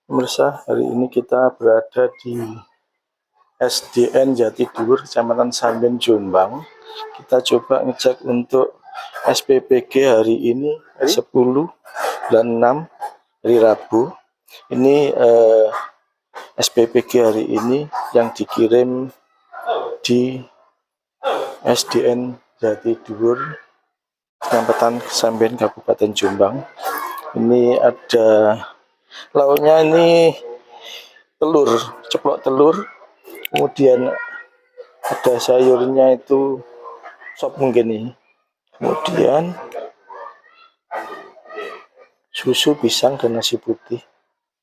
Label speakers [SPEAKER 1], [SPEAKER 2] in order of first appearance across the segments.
[SPEAKER 1] Pemirsa, hari ini kita berada di SDN Jatidur, Kecamatan Samben, Jombang. Kita coba ngecek untuk SPPG hari ini 10 bulan 6 hari Rabu. Ini SPPG hari ini yang dikirim di SDN Jatidur, Kecamatan Samben, Kabupaten Jombang. Ini ada lauknya, ini telur, ceplok telur, kemudian ada sayurnya itu sop mungkin ini, kemudian susu, pisang, dan nasi putih.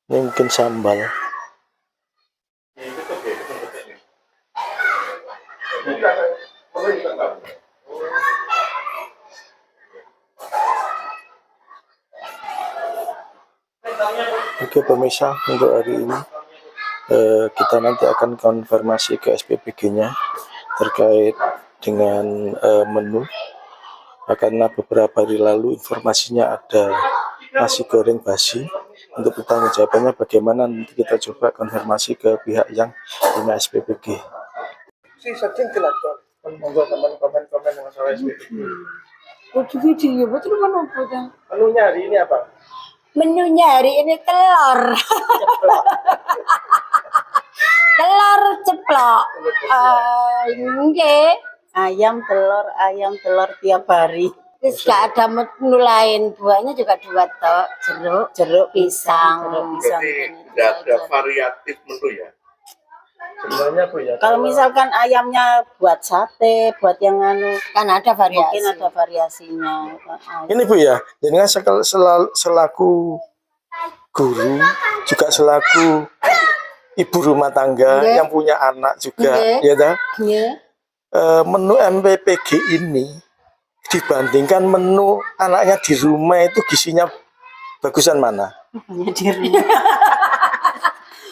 [SPEAKER 1] Ini mungkin sambal. Oke pemirsa, untuk hari ini kita nanti akan konfirmasi ke SPPG-nya terkait dengan menu, karena beberapa hari lalu informasinya ada nasi goreng basi. Untuk pertanggungjawabannya bagaimana, nanti kita coba konfirmasi ke pihak yang punya SPPG. Monggo komen masalah SPPG.
[SPEAKER 2] Video betul kan apa?
[SPEAKER 1] Menunya hari ini apa?
[SPEAKER 2] Menunya hari ini telur. Telur ceplok. Ayam telur tiap hari. Terus gak ada menu lain, buahnya juga 2 tok, jeruk, pisang.
[SPEAKER 1] Tidak ada variatif menu ya? Sebenarnya Bu ya.
[SPEAKER 2] Kalau misalkan ayamnya buat sate, buat yang kan ada variasi. Mungkin ada variasinya.
[SPEAKER 1] Ini Bu ya, jadi selaku guru, juga selaku ibu rumah tangga yang punya anak juga, ya dah. Menu MPPG ini dibandingkan menu anaknya di rumah itu gizinya bagusan mana?
[SPEAKER 2] Di rumah.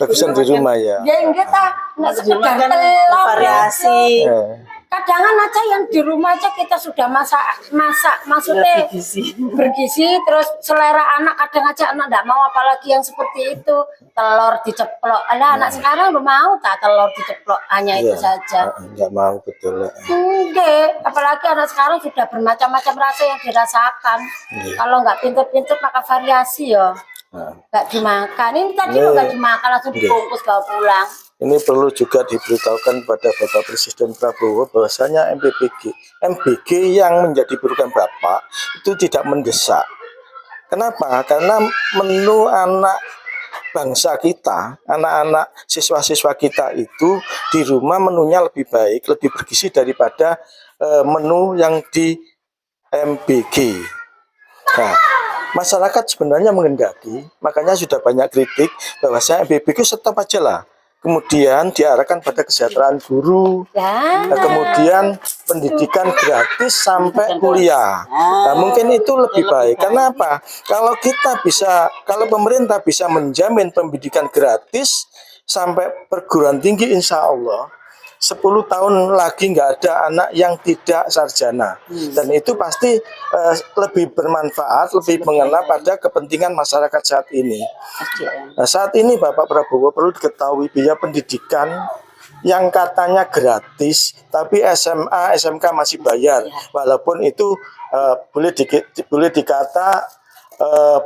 [SPEAKER 1] Bagusan di rumah ya.
[SPEAKER 2] Ya enggak nggak sekedar telur variasi. Kadang aja yang di rumah aja kita sudah masak maksudnya bergizi, terus selera anak kadang aja anak enggak mau, apalagi yang seperti itu telur diceplok. Anak sekarang belum mau tak telur diceplok, hanya itu saja.
[SPEAKER 1] Enggak mau, betul.
[SPEAKER 2] Enggak, apalagi anak sekarang sudah bermacam-macam rasa yang dirasakan. Kalau nggak pintar-pintar maka variasi ya. Nggak dimakan, ini tadi nggak dimakan, langsung dibungkus bawa pulang.
[SPEAKER 1] Ini perlu juga diberitahukan pada Bapak Presiden Prabowo bahwasanya MBG yang menjadi program Bapak itu tidak mendesak. Kenapa? Karena menu anak bangsa kita, anak-anak siswa-siswa kita itu di rumah menunya lebih baik, lebih bergizi daripada menu yang di MBG. Nah, masyarakat sebenarnya menghendaki, makanya sudah banyak kritik bahwasanya MBG stop aja lah. Kemudian diarahkan pada kesejahteraan guru, kemudian pendidikan gratis sampai kuliah. Nah, mungkin itu lebih baik. Karena apa? Kalau pemerintah bisa menjamin pendidikan gratis sampai perguruan tinggi, insya Allah 10 tahun lagi nggak ada anak yang tidak sarjana. Dan itu pasti lebih bermanfaat, lebih mengena pada kepentingan masyarakat saat ini. Nah, saat ini Bapak Prabowo perlu diketahui biaya pendidikan yang katanya gratis, tapi SMA, SMK masih bayar. Walaupun itu boleh dikata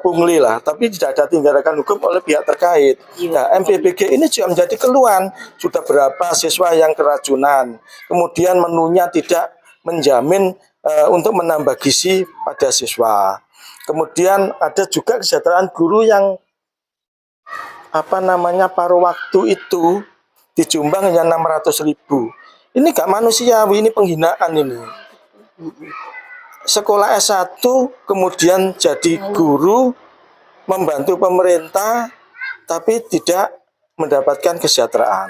[SPEAKER 1] pungli lah, tapi tidak ada tindakan hukum oleh pihak terkait. Nah, MPPG ini juga menjadi keluhan. Sudah berapa siswa yang keracunan, kemudian menunya tidak menjamin untuk menambah gizi pada siswa. Kemudian ada juga kesejahteraan guru yang paruh waktu itu di Jombang hanya 600.000. Ini gak manusiawi, ini penghinaan ini. Sekolah S1 kemudian jadi guru, membantu pemerintah tapi tidak mendapatkan kesejahteraan.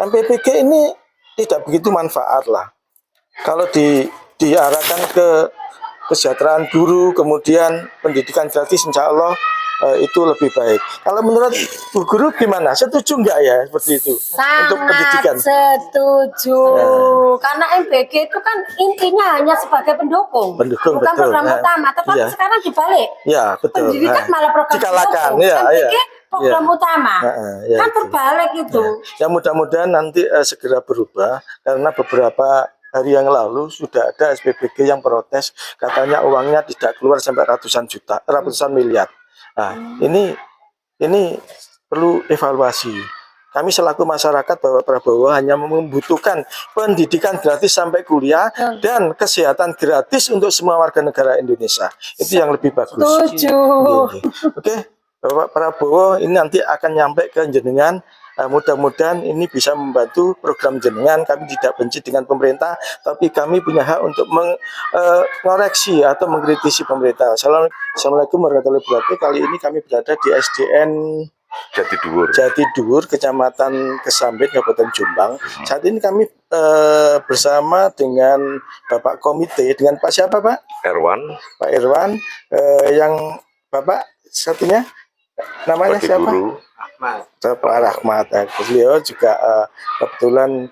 [SPEAKER 1] MPPG ini tidak begitu manfaat lah. Kalau diarahkan ke kesejahteraan guru, kemudian pendidikan gratis, insya Allah itu lebih baik. Kalau menurut Bu Guru gimana? Setuju nggak ya seperti itu?
[SPEAKER 2] Sangat
[SPEAKER 1] untuk pendidikan?
[SPEAKER 2] Setuju. Karena MBG itu kan intinya hanya sebagai pendukung, bukan
[SPEAKER 1] betul.
[SPEAKER 2] program utama. Tetapi sekarang dibalik.
[SPEAKER 1] Ya, betul.
[SPEAKER 2] Pendidikan malah program
[SPEAKER 1] dikalahkan.
[SPEAKER 2] pendukung. MBG program utama.
[SPEAKER 1] Ya
[SPEAKER 2] Kan
[SPEAKER 1] itu.
[SPEAKER 2] terbalik itu.
[SPEAKER 1] Ya mudah-mudahan nanti segera berubah, karena beberapa hari yang lalu sudah ada SPBG yang protes, katanya uangnya tidak keluar sampai ratusan juta, ratusan miliar. Nah, ini perlu evaluasi. Kami selaku masyarakat Bapak Prabowo hanya membutuhkan pendidikan gratis sampai kuliah dan kesehatan gratis untuk semua warga negara Indonesia. Itu yang lebih bagus.
[SPEAKER 2] Setuju.
[SPEAKER 1] Oke, Bapak Prabowo ini nanti akan nyampe ke jenengan. Mudah-mudahan ini bisa membantu program jenengan. Kami tidak benci dengan pemerintah, tapi kami punya hak untuk mengoreksi atau mengkritisi pemerintah. Assalamualaikum warahmatullahi wabarakatuh. Kali ini kami berada di SDN Jatiduhur, Kecamatan Kesamben, Kabupaten Jombang. Saat ini kami bersama dengan Bapak Komite, dengan Pak siapa Pak? Pak Irwan, yang Bapak satunya namanya siapa? Pak Rahmat. Beliau juga kebetulan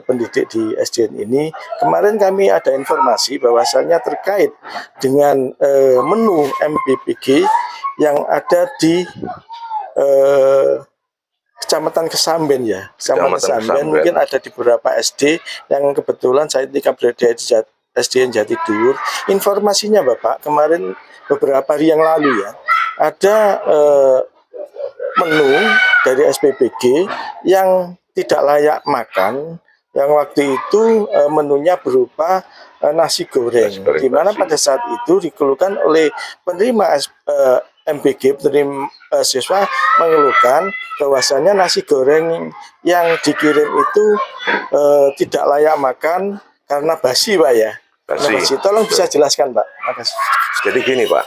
[SPEAKER 1] pendidik di SDN ini. Kemarin kami ada informasi bahwasannya terkait dengan menu MPPG yang ada di Kecamatan Kesamben ya. Kecamatan Kesamben mungkin ada di beberapa SD yang kebetulan saya ini berada di SDN Jatiduhur. Informasinya Bapak, kemarin beberapa hari yang lalu ya, ada menu dari SPBG yang tidak layak makan, yang waktu itu menunya berupa nasi goreng, di mana pada saat itu dikeluhkan oleh penerima MPG, penerima siswa mengeluhkan bahwasanya nasi goreng yang dikirim itu tidak layak makan karena basi Pak ya. Basi. Tolong bisa jelaskan Pak. Makasih.
[SPEAKER 3] Jadi gini Pak.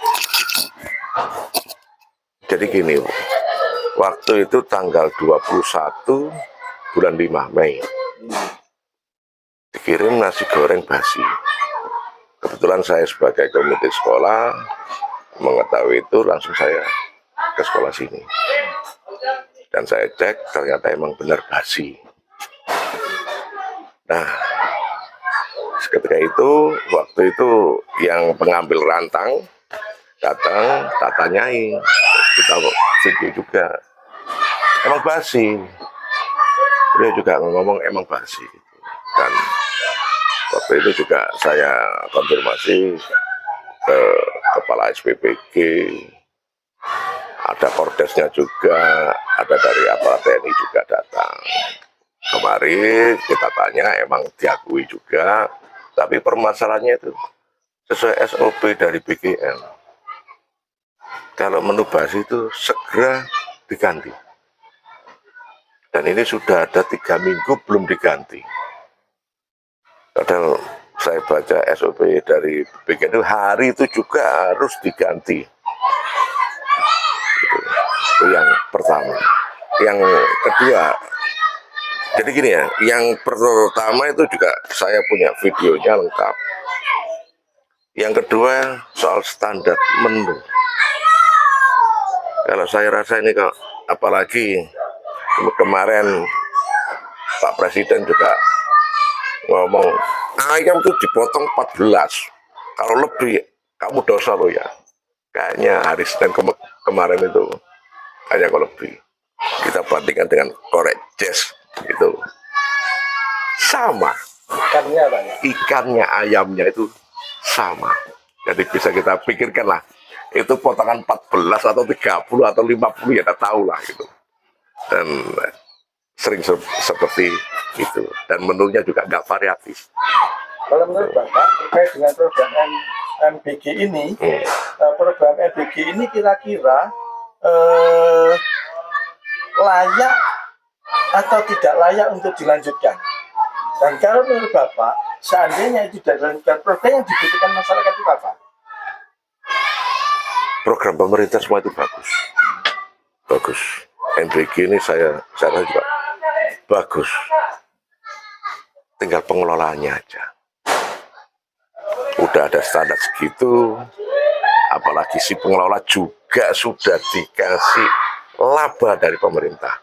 [SPEAKER 3] Jadi gini, waktu itu tanggal 21 bulan 5 Mei dikirim nasi goreng basi. Kebetulan saya sebagai komite sekolah mengetahui itu, langsung saya ke sekolah sini dan saya cek, ternyata emang benar basi. Nah, ketika itu, waktu itu yang pengambil rantang datang, tak tanyai, kita video juga, emang basi. Dia juga ngomong emang basi. Dan waktu itu juga saya konfirmasi ke kepala SPBG, ada kordesnya juga, ada dari aparat TNI juga datang. Kemarin kita tanya, emang diakui juga, tapi permasalahannya itu sesuai SOP dari BGN. Kalau menu basi itu segera diganti. Dan ini sudah ada 3 minggu belum diganti. Padahal saya baca SOP dari BGN itu hari itu juga harus diganti. Itu yang pertama. Yang kedua, jadi gini ya, yang pertama itu juga saya punya videonya lengkap. Yang kedua soal standar menu. Kalau saya rasa ini kok, apalagi kemarin Pak Presiden juga ngomong ayam itu dipotong 14, kalau lebih kamu dosa loh ya. Kayaknya hari Senin kemarin itu hanya kalau lebih kita bandingkan dengan korek jazz itu sama, ikannya ayamnya itu sama. Jadi bisa kita pikirkan lah, itu potongan 14 atau 30 atau 50 ya kita tahu lah gitu. Dan sering seperti itu, dan menunya juga nggak variatif.
[SPEAKER 1] Kalau menurut Bapak terkait dengan program MBG ini, program MBG ini kira-kira layak atau tidak layak untuk dilanjutkan? Dan kalau menurut Bapak, seandainya itu tidak dilanjutkan, program yang dibutuhkan masyarakat itu apa?
[SPEAKER 3] Program pemerintah semua itu bagus, bagus. MBG ini saya rasa juga bagus, tinggal pengelolaannya aja. Udah ada standar segitu, apalagi si pengelola juga sudah dikasih laba dari pemerintah.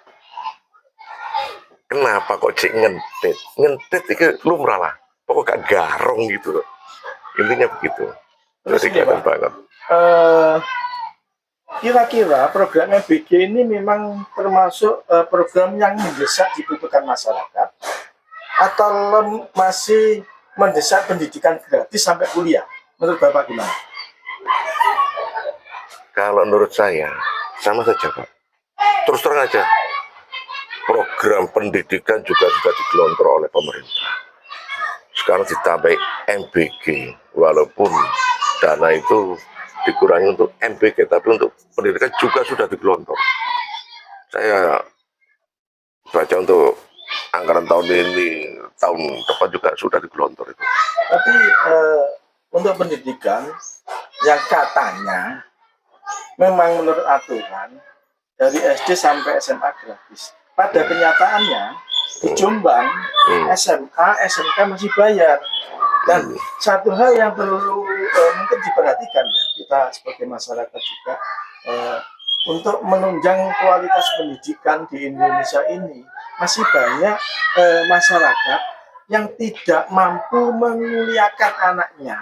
[SPEAKER 3] Kenapa kok cik ngentit? Ngentit itu lumrah lah, pokoknya gak garong gitu loh. Intinya begitu. Jadi kelihatan banget.
[SPEAKER 1] kira-kira program MBG ini memang termasuk program yang mendesak dibutuhkan masyarakat atau masih mendesak pendidikan gratis sampai kuliah? Menurut Bapak gimana?
[SPEAKER 3] Kalau menurut saya sama saja Pak. Terus terang aja, program pendidikan juga sudah digelontor oleh pemerintah. Sekarang ditambah MBG, walaupun dana itu dikurangi untuk MBG, tapi untuk pendidikan juga sudah digelontor. Saya baca untuk anggaran tahun ini, tahun depan juga sudah digelontor itu.
[SPEAKER 1] Tapi untuk pendidikan yang katanya memang menurut aturan dari SD sampai SMA gratis. Pada kenyataannya di Jombang SMA, SMK masih bayar. Dan satu hal yang perlu mungkin diperhatikan ya, kita sebagai masyarakat juga untuk menunjang kualitas pendidikan di Indonesia ini, masih banyak masyarakat yang tidak mampu menguliakan anaknya.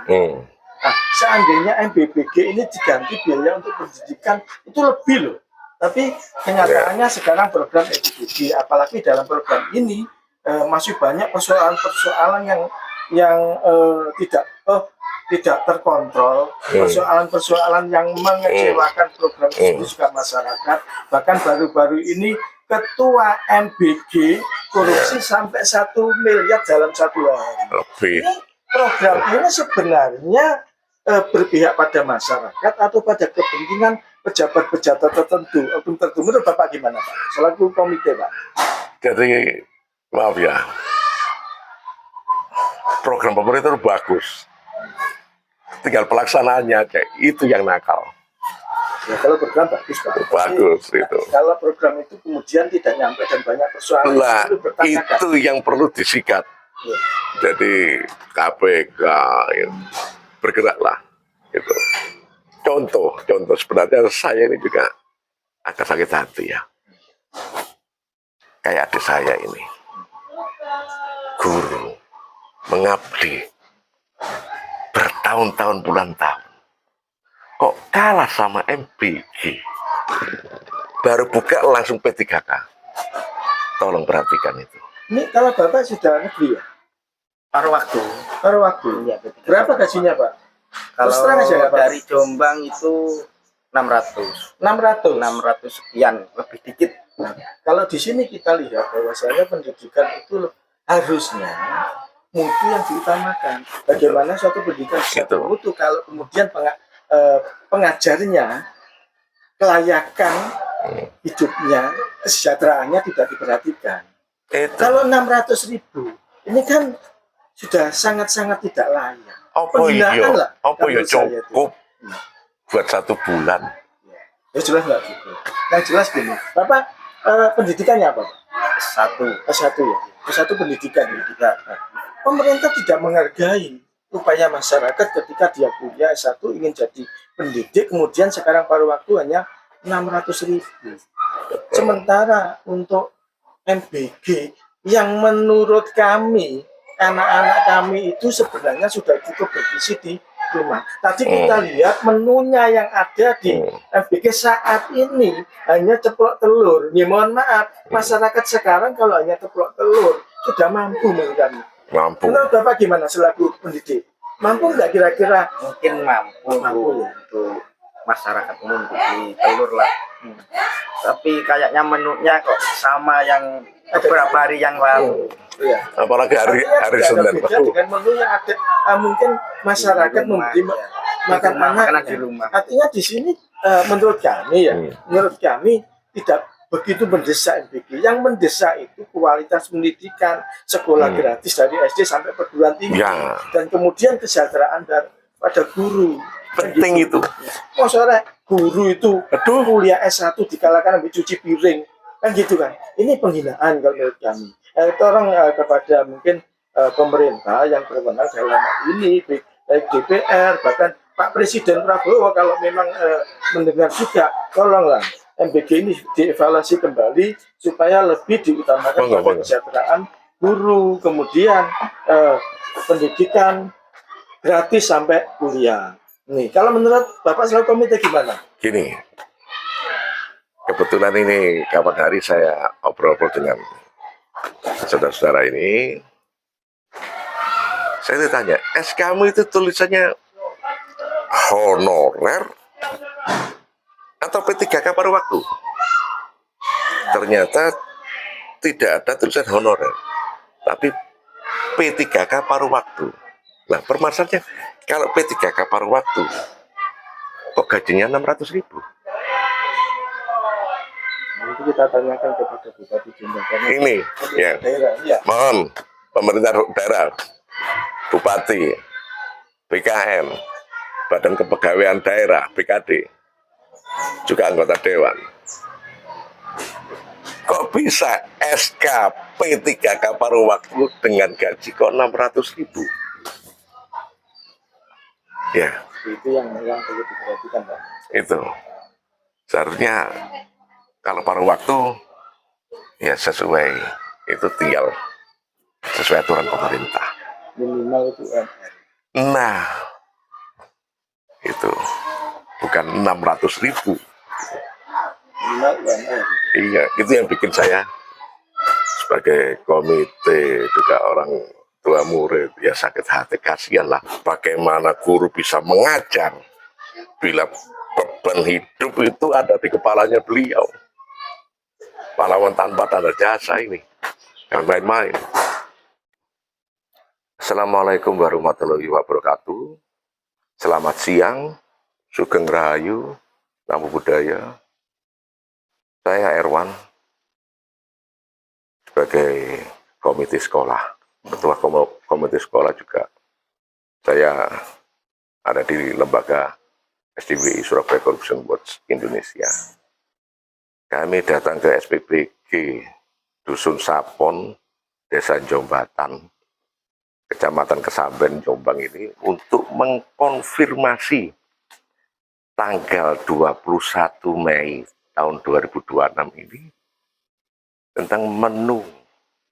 [SPEAKER 1] Nah, seandainya MBBG ini diganti biaya untuk pendidikan itu lebih loh. Tapi kenyataannya sekarang program MBBG, apalagi dalam program ini masih banyak persoalan-persoalan yang tidak terkontrol, persoalan-persoalan yang mengecewakan program itu juga masyarakat. Bahkan baru-baru ini ketua MBG korupsi sampai 1 miliar dalam 1 hari. Ini program ini sebenarnya berpihak pada masyarakat atau pada kepentingan pejabat-pejabat tertentu. Menurut Bapak gimana Pak? Selaku komite Pak.
[SPEAKER 3] Jadi maaf ya, program pemerintah itu bagus, tinggal pelaksanaannya kayak itu yang nakal.
[SPEAKER 1] Ya, kalau program bagus Pak.
[SPEAKER 3] Bagus itu.
[SPEAKER 1] Kalau program itu kemudian tidak nyampe dan banyak persoalan,
[SPEAKER 3] nah, itu yang perlu disikat.
[SPEAKER 1] Ya.
[SPEAKER 3] Jadi KPK ya, bergeraklah gitu. Contoh sebenarnya saya ini juga agak sakit hati ya. Kayak adik saya ini, guru mengabdi bertahun-tahun bulan tahun, kok kalah sama MBG. Baru buka langsung P3K. Tolong perhatikan itu.
[SPEAKER 1] Ini kalau Bapak sudah negeri ya?
[SPEAKER 4] Paruh waktu.
[SPEAKER 1] Paruh waktu.
[SPEAKER 4] Ya,
[SPEAKER 1] berapa gajinya Pak?
[SPEAKER 4] Kalau
[SPEAKER 1] aja, Pak.
[SPEAKER 4] dari Jombang itu 600 sekian, lebih dikit.
[SPEAKER 1] Nah, kalau di sini kita lihat bahwasanya pendidikan itu harusnya mutu yang diutamakan. Bagaimana suatu pendidikan bisa bermutu kalau kemudian pengajarnya, kelayakan hidupnya, kesejahteraannya tidak diperhatikan. Kalau 600.000 ini kan sudah sangat-sangat tidak layak.
[SPEAKER 3] Apa ya cukup buat 1 bulan?
[SPEAKER 1] Ya jelas nggak cukup. Yang jelas gini, Bapak pendidikannya apa? S1 ya. S1 pendidikan. Nah, pemerintah tidak menghargai upaya masyarakat ketika dia kuliah S1 ingin jadi pendidik, kemudian sekarang paruh waktu hanya 600.000. Sementara untuk MBG yang menurut kami, anak-anak kami itu sebenarnya sudah cukup bergizi di rumah. Tadi kita lihat menunya yang ada di MBG saat ini hanya ceplok telur. Ya mohon maaf, masyarakat sekarang kalau hanya ceplok telur sudah mampu menurut kami.
[SPEAKER 3] Mampu.
[SPEAKER 1] Menurut Bapak gimana selaku pendidik? Mampu nggak kira-kira?
[SPEAKER 4] Mungkin mampu ya. Untuk masyarakat umum di telur lah. Tapi kayaknya menunya kok sama yang beberapa hari yang lalu.
[SPEAKER 1] Iya.
[SPEAKER 3] Apalagi hari Senin.
[SPEAKER 1] Dengan menu yang ada, mungkin masyarakat membeli makanan
[SPEAKER 4] di rumah.
[SPEAKER 1] Artinya di sini menurut kami menurut kami tidak begitu mendesak MBG. Yang mendesak itu kualitas pendidikan, sekolah gratis dari SD sampai perguruan tinggi, dan kemudian kesejahteraan pada guru.
[SPEAKER 3] Penting gitu.
[SPEAKER 1] Masalah guru itu kuliah S1 dikalahkan ambil cuci piring, kan gitu kan? Ini penghinaan kalau menurut kami. Tolong kepada mungkin pemerintah yang berwenang dalam ini, baik DPR, bahkan Pak Presiden Prabowo kalau memang mendengar juga, tolonglah MBG ini dievaluasi kembali supaya lebih diutamakan pada kesejahteraan guru, kemudian pendidikan gratis sampai kuliah. Nih, kalau menurut Bapak selaku komite gimana?
[SPEAKER 3] Gini, kebetulan ini kapan hari saya obrol-obrol dengan saudara-saudara ini, saya ditanya, kamu itu tulisannya honorer atau P3K paruh waktu? Ternyata tidak ada tulisan honorer, tapi P3K paruh waktu. Nah, permasalahannya kalau P3K paruh waktu, kok gajinya 600.000?
[SPEAKER 1] Itu kita tanyakan kepada Bupati Jombang.
[SPEAKER 3] Ini, ya, mohon pemerintah daerah, Bupati, BKN, Badan Kepegawaian Daerah, BKD, juga anggota Dewan. Kok bisa SK P3K paruh waktu dengan gaji kok 600.000? Ya,
[SPEAKER 1] Itu yang perlu diperhatikan, Pak.
[SPEAKER 3] itu seharusnya kalau paruh waktu ya sesuai, itu tinggal sesuai aturan pemerintah.
[SPEAKER 1] Minimal itu UMR.
[SPEAKER 3] Nah, itu bukan 600.000.
[SPEAKER 1] Minimal UMR.
[SPEAKER 3] Iya, itu yang bikin saya sebagai komite juga orang tua murid ya sakit hati. Kasihan lah, bagaimana guru bisa mengajar bila beban hidup itu ada di kepalanya beliau. Pahlawan tanpa tanda jasa ini, yang main-main. Assalamualaikum warahmatullahi wabarakatuh. Selamat siang, Sugeng Rahayu, Namo Buddhaya. Saya Erwan, sebagai komite sekolah, ketua komite sekolah juga. Saya ada di lembaga SDWI Surabaya Corruption Watch Indonesia. Kami datang ke SPPG Dusun Sapon, Desa Jombatan, Kecamatan Kesamben, Jombang ini untuk mengkonfirmasi tanggal 21 Mei tahun 2026 ini tentang menu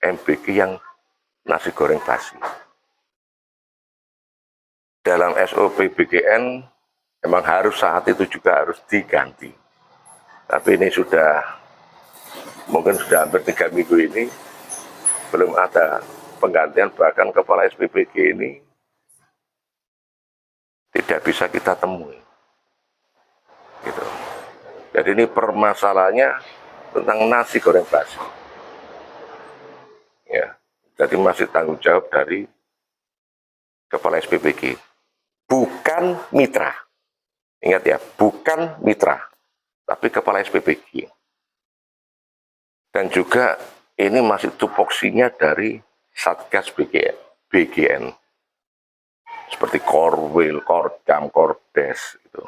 [SPEAKER 3] MBG yang nasi goreng basi. Dalam SOP BGN memang harus saat itu juga harus diganti. Tapi ini mungkin sudah hampir 3 minggu ini belum ada penggantian, bahkan kepala SPPG ini tidak bisa kita temui. Gitu. Jadi ini permasalahannya tentang nasi goreng basi. Ya, jadi masih tanggung jawab dari kepala SPPG, bukan mitra. Ingat ya, bukan mitra, tapi kepala SPPG. Dan juga ini masih tupoksinya dari Satgas BGN. Seperti Korwil, Kordam, Kordes itu.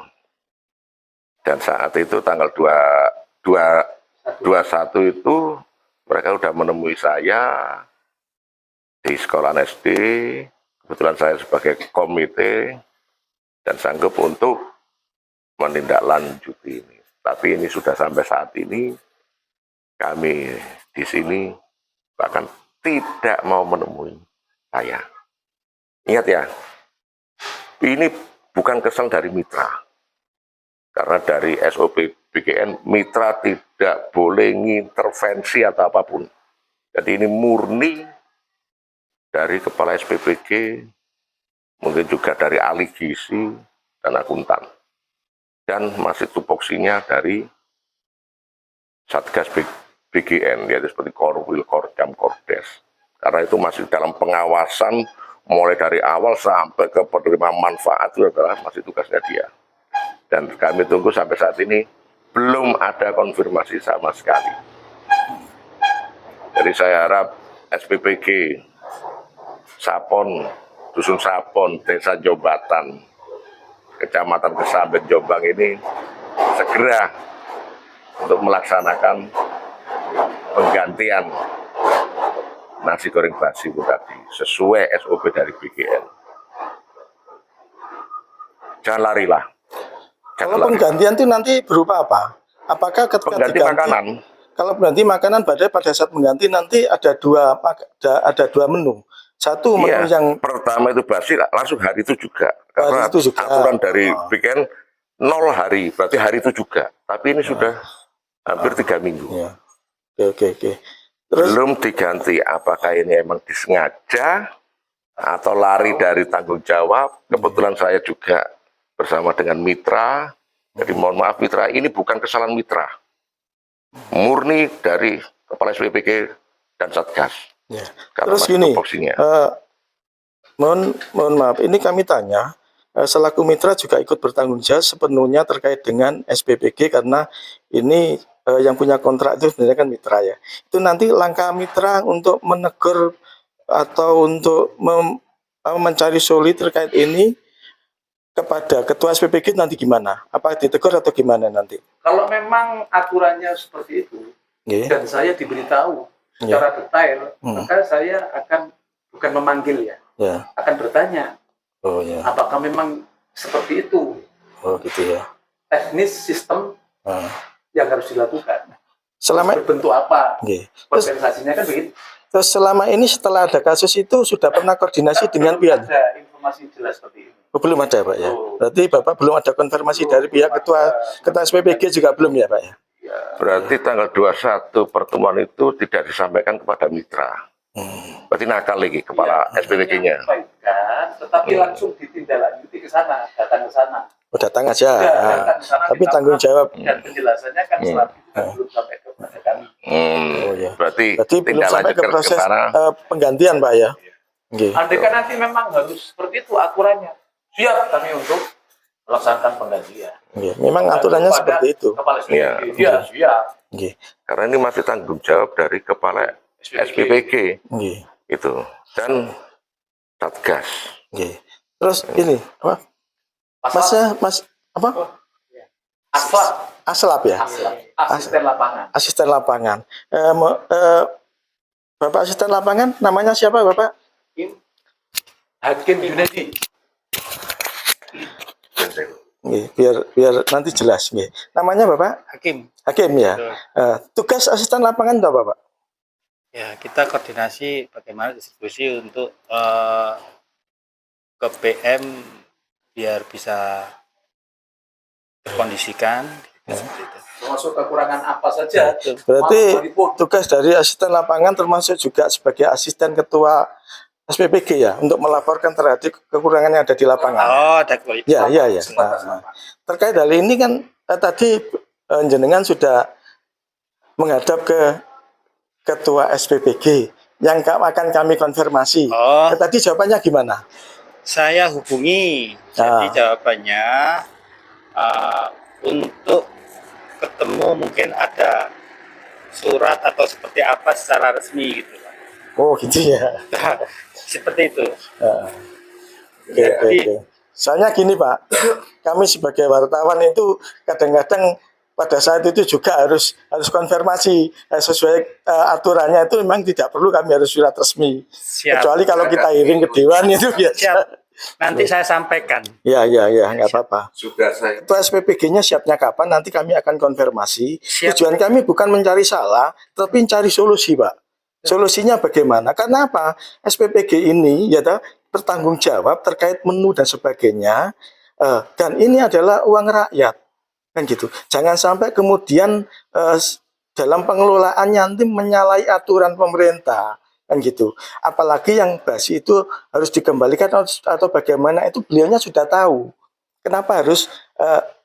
[SPEAKER 3] Dan saat itu tanggal 21 itu mereka sudah menemui saya di sekolah SD. Kebetulan saya sebagai komite dan sanggup untuk menindaklanjuti ini. Tapi ini sudah sampai saat ini kami di sini bahkan tidak mau menemui saya. Ingat ya, ini bukan kesal dari mitra. Karena dari SOP BGN, mitra tidak boleh ngintervensi atau apapun. Jadi ini murni dari kepala SPPG, mungkin juga dari ahli gizi dan akuntan. Dan masih tupoksinya dari Satgas BGN, yaitu seperti Korwil, Kordam, Kordes. Karena itu masih dalam pengawasan, mulai dari awal sampai ke penerima manfaat itu adalah masih tugasnya dia. Dan kami tunggu sampai saat ini belum ada konfirmasi sama sekali. Jadi saya harap SPPG Sapon, Dusun Sapon, Desa Jombatan, Kecamatan Kesamben, Jombang ini segera untuk melaksanakan penggantian nasi goreng basi itu tadi sesuai SOP dari BGN. Jangan larilah.
[SPEAKER 1] Kalau penggantian itu nanti berupa apa? Apakah ketika
[SPEAKER 3] pengganti
[SPEAKER 1] diganti,
[SPEAKER 3] makanan?
[SPEAKER 1] kalau pengganti makanan pada saat mengganti nanti ada dua menu. Satu menu yang
[SPEAKER 3] pertama itu basi, langsung hari itu juga. Karena
[SPEAKER 1] itu juga.
[SPEAKER 3] Aturan dari BGN 0 hari, berarti hari itu juga. Tapi ini sudah hampir 3 minggu.
[SPEAKER 1] Ya. Oke. Terus
[SPEAKER 3] Belum diganti, apakah ini emang disengaja atau lari dari tanggung jawab. Kebetulan saya juga bersama dengan mitra, jadi mohon maaf mitra, ini bukan kesalahan mitra, murni dari Kepala SPPG dan Satgas.
[SPEAKER 1] ya.
[SPEAKER 3] Karena
[SPEAKER 1] Terus
[SPEAKER 3] masih
[SPEAKER 1] gini,
[SPEAKER 3] tupoksinya.
[SPEAKER 1] mohon maaf, ini kami tanya, selaku mitra juga ikut bertanggung jawab sepenuhnya terkait dengan SPPG karena ini yang punya kontrak itu sebenarnya kan mitra ya. Itu nanti langkah mitra untuk menegur atau untuk mencari solusi terkait ini kepada ketua SPPG nanti gimana? Apa ditegur atau gimana nanti?
[SPEAKER 5] Kalau memang aturannya seperti itu
[SPEAKER 1] Nggih.
[SPEAKER 5] dan saya diberitahu secara detail, maka saya akan bukan memanggil
[SPEAKER 1] Ya.
[SPEAKER 5] akan bertanya
[SPEAKER 1] Oh ya.
[SPEAKER 5] apakah memang seperti itu
[SPEAKER 1] Oh gitu ya.
[SPEAKER 5] teknis sistem
[SPEAKER 1] Nah.
[SPEAKER 5] yang harus dilakukan.
[SPEAKER 1] Selama
[SPEAKER 5] Berbentuk apa
[SPEAKER 1] nggih.
[SPEAKER 5] kompensasinya kan begitu.
[SPEAKER 1] Terus selama ini setelah ada kasus itu sudah pernah koordinasi dengan pihak?
[SPEAKER 5] Ada informasi jelas seperti itu.
[SPEAKER 1] Oh, belum ada Pak ya.
[SPEAKER 5] Oh.
[SPEAKER 1] Berarti Bapak belum ada konfirmasi dari pihak ketua SPPG juga belum ya Pak ya?
[SPEAKER 3] Berarti tanggal 21 pertemuan itu tidak disampaikan kepada mitra. Berarti nakal lagi kepala SPPG-nya.
[SPEAKER 5] Sampaikan, tetapi langsung ditindaklanjuti ke sana, datang ke sana.
[SPEAKER 1] Oh, datang aja.
[SPEAKER 5] Ya,
[SPEAKER 1] Nah,
[SPEAKER 5] datang ke sana,
[SPEAKER 1] tapi tanggung jawab.
[SPEAKER 5] dan penjelasannya kan selama itu kan belum sampai kepada kami.
[SPEAKER 1] Oh ya.
[SPEAKER 3] Berarti
[SPEAKER 1] Berarti belum
[SPEAKER 3] tindak
[SPEAKER 1] sampai
[SPEAKER 3] lanjut
[SPEAKER 1] ke proses
[SPEAKER 3] sana.
[SPEAKER 1] penggantian Pak ya? Nggih.
[SPEAKER 5] Andai kan nanti memang harus seperti itu aturannya, siap kami untuk melaksanakan penggantian.
[SPEAKER 1] Nggih. Memang aturannya
[SPEAKER 5] Kepada
[SPEAKER 1] seperti itu.
[SPEAKER 5] Kepala SPPG,
[SPEAKER 3] Iya.
[SPEAKER 5] dia siap.
[SPEAKER 1] Nggih.
[SPEAKER 3] Karena ini masih tanggung jawab dari kepala SPPG
[SPEAKER 1] Nggih.
[SPEAKER 3] itu dan Satgas.
[SPEAKER 1] Nggih. Terus ini apa? Mas apa?
[SPEAKER 5] Aslap,
[SPEAKER 1] Aslap ya?
[SPEAKER 5] asisten lapangan.
[SPEAKER 1] Asisten lapangan. Bapak asisten lapangan namanya siapa Bapak?
[SPEAKER 5] Hakim Junedi.
[SPEAKER 1] Nggih, biar nanti jelas nggih. Namanya Bapak? Hakim ya. Tugas asisten lapangan itu apa Pak?
[SPEAKER 6] Ya, kita koordinasi bagaimana distribusi untuk ke PM biar bisa terkondisikan. Seperti itu.
[SPEAKER 5] Termasuk kekurangan apa saja.
[SPEAKER 1] Berarti
[SPEAKER 5] Mau meliput.
[SPEAKER 1] tugas dari asisten lapangan termasuk juga sebagai asisten ketua SPPG ya untuk melaporkan terhadap kekurangan yang ada di lapangan.
[SPEAKER 6] Oh, ada kualitas.
[SPEAKER 1] Ya. Nah, terkait hal ini kan tadi jenengan sudah menghadap ke ketua SPPG yang akan kami konfirmasi.
[SPEAKER 6] Oh.
[SPEAKER 1] Tadi jawabannya gimana?
[SPEAKER 6] Saya hubungi, jadi jawabannya untuk ketemu mungkin ada surat atau seperti apa secara resmi gitu.
[SPEAKER 1] Oh gitu ya.
[SPEAKER 6] Seperti itu.
[SPEAKER 1] Oke. Soalnya gini Pak, kami sebagai wartawan itu kadang-kadang pada saat itu juga harus konfirmasi sesuai aturannya itu memang tidak perlu kami harus surat resmi.
[SPEAKER 6] Siap.
[SPEAKER 1] Kecuali kalau kita iring ke dewan itu biasa.
[SPEAKER 6] Siap. Nanti saya sampaikan.
[SPEAKER 1] Ya, nggak apa-apa.
[SPEAKER 3] Sudah saya
[SPEAKER 1] Ketua SPPG-nya siapnya kapan nanti kami akan konfirmasi.
[SPEAKER 6] Siap.
[SPEAKER 1] Tujuan kami bukan mencari salah, tapi mencari solusi Pak. Solusinya bagaimana? Karena apa? SPPG ini ya bertanggung jawab terkait menu dan sebagainya. Dan ini adalah uang rakyat. Kan gitu. Jangan sampai kemudian dalam pengelolaannya nanti menyalahi aturan pemerintah. Kan gitu. Apalagi yang basi itu harus dikembalikan atau bagaimana itu beliaunya sudah tahu. Kenapa harus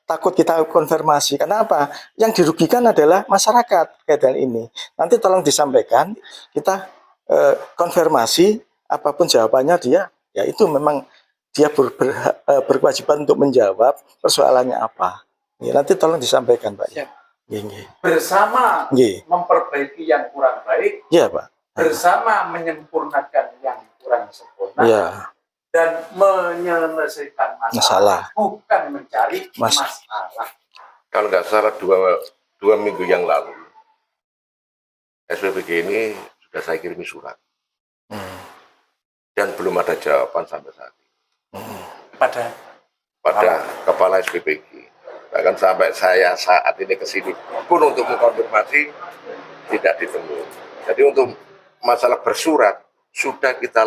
[SPEAKER 1] takut kita konfirmasi? Kenapa? Yang dirugikan adalah masyarakat kayak hal ini. Nanti tolong disampaikan, kita konfirmasi apapun jawabannya dia, ya itu memang dia berkewajiban untuk menjawab persoalannya apa. Ya, nanti tolong disampaikan Pak.
[SPEAKER 5] Siap.
[SPEAKER 1] Nggih.
[SPEAKER 5] Bersama
[SPEAKER 1] Nggih.
[SPEAKER 5] memperbaiki yang kurang baik,
[SPEAKER 1] Iya Pak.
[SPEAKER 5] bersama menyempurnakan yang kurang sempurna,
[SPEAKER 1] Iya.
[SPEAKER 5] dan menyelesaikan masalah, bukan mencari masalah.
[SPEAKER 3] kalau nggak salah dua minggu yang lalu SPPG ini sudah saya kirimi surat dan belum ada jawaban sampai saat ini pada kepala SPPG. Bahkan sampai saya saat ini kesini pun untuk mengkonfirmasi tidak ditemui. Jadi untuk masalah bersurat sudah kita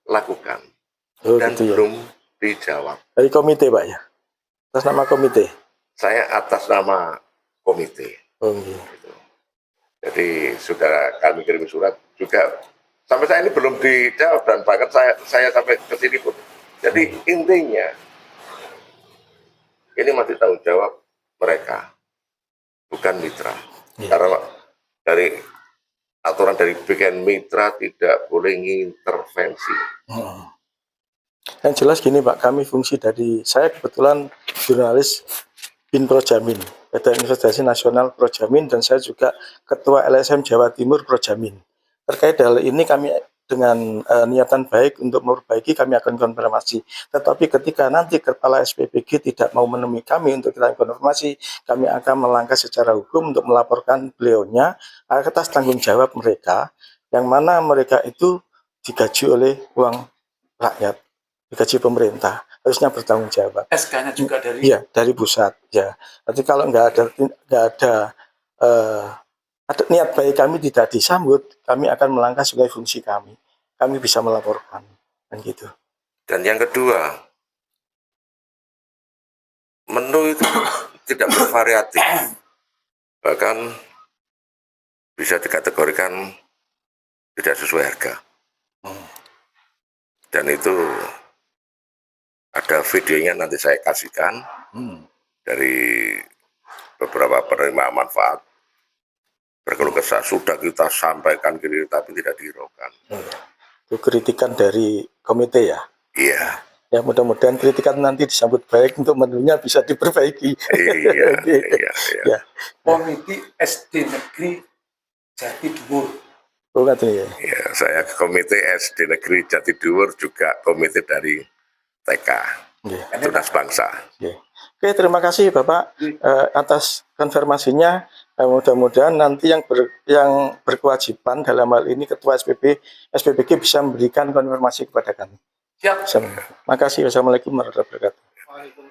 [SPEAKER 3] lakukan
[SPEAKER 1] Oh,
[SPEAKER 3] dan
[SPEAKER 1] gitu ya.
[SPEAKER 3] belum dijawab.
[SPEAKER 1] Dari komite Pak ya. Atas nama komite.
[SPEAKER 3] Saya atas nama komite.
[SPEAKER 1] Oh, iya.
[SPEAKER 3] Jadi sudah kami kirim surat juga sampai saya ini belum dijawab dan bahkan saya sampai ke sini pun. Jadi intinya ini masih tanggung jawab mereka, bukan mitra. Karena dari aturan dari BKN mitra tidak boleh intervensi.
[SPEAKER 1] Yang jelas gini Pak, kami fungsi dari saya kebetulan jurnalis BIN Projamin, Badan Investasi Nasional Projamin, dan saya juga Ketua LSM Jawa Timur Projamin. Terkait hal ini kami dengan niatan baik untuk memperbaiki, kami akan konfirmasi. Tetapi ketika nanti Kepala SPBG tidak mau menemui kami untuk kita konfirmasi, kami akan melangkah secara hukum untuk melaporkan beliaunya atas tanggung jawab mereka, yang mana mereka itu digaji oleh uang rakyat, digaji pemerintah, harusnya bertanggung jawab.
[SPEAKER 5] SK-nya juga dari
[SPEAKER 1] Iya, dari pusat. Ya, nanti kalau nggak ada niat baik kami tidak disambut, kami akan melangkah sebagai fungsi kami. Kami bisa melaporkan, kan gitu.
[SPEAKER 3] Dan yang kedua, menu itu tidak bervariatif, bahkan bisa dikategorikan tidak sesuai harga. Dan itu ada videonya, nanti saya kasihkan dari beberapa penerima manfaat. Berkeluh kesah sudah kita sampaikan kiri tapi tidak dihiraukan.
[SPEAKER 1] Itu kritikan dari komite ya.
[SPEAKER 3] Iya.
[SPEAKER 1] Ya mudah-mudahan kritikan nanti disambut baik untuk menunya bisa diperbaiki.
[SPEAKER 3] Iya.
[SPEAKER 1] Ya.
[SPEAKER 5] Komite SD Negeri Jatiduwur.
[SPEAKER 1] Bukan ya.
[SPEAKER 3] Ya, saya komite SD Negeri Jatiduwur, juga komite dari TK,
[SPEAKER 1] Ya.
[SPEAKER 3] Tunas Bangsa.
[SPEAKER 1] Oke, terima kasih Bapak atas konfirmasinya. Mudah-mudahan nanti yang berkewajiban dalam hal ini Ketua SPBG bisa memberikan konfirmasi kepada kami.
[SPEAKER 5] Siap.
[SPEAKER 1] Terima kasih. Wassalamualaikum warahmatullahi wabarakatuh.